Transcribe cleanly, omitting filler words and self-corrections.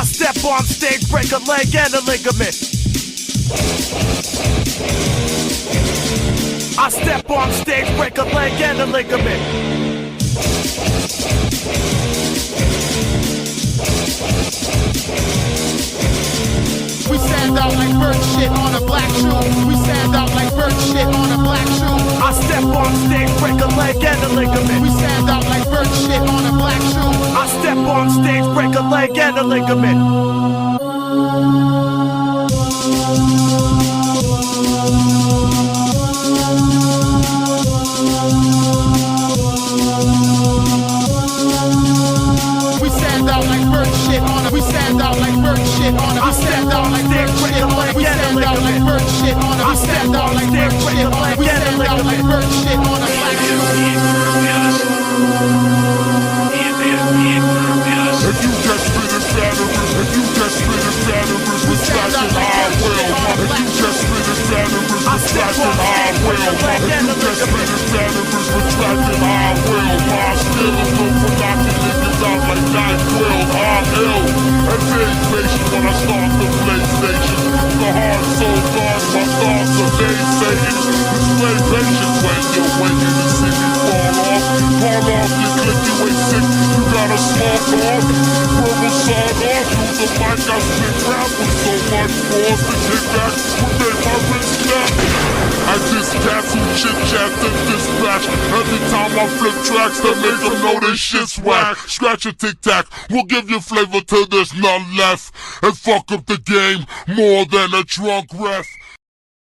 I step on stage, break a leg and a ligament. I step on stage, break a leg and a ligament. We stand out like bird shit on a black shoe. We stand out like bird shit on a black shoe. I step on stage, break a leg and a ligament. We stand out like bird shit on a black shoe. I step on stage, break a leg and a ligament. We stand out like bird shit on a. We stand out like bird shit on a. We stand out like bird shit on a. We stand out like bird shit on a. We stand out like bird shit on a. We stand out like bird shit on a black shoe. If you just spitting batteries, if you just spitting batteries, with flashing I will. If you just spitting batteries, with flashing I will. If you just spitting batteries, with flashing I will. My skill is no for knocking niggas out like 9-12. I'm ill. And very patient when I start the PlayStation. The heart so large, my thoughts are naysaying. Display patience when you're waiting to see me fall off. Fall off, you click, you ain't sick. You got a small dog. Verbal sawed off. Use the mic, I spit rap with so much force to kick back. Would make my wrist snap. I just cats who chit chat and dispatch. Every time I flip tracks to make them know this shit's whack. Scratch a tic tac, we'll give you flavor till there's none left. And fuck up the game more than a drunk ref.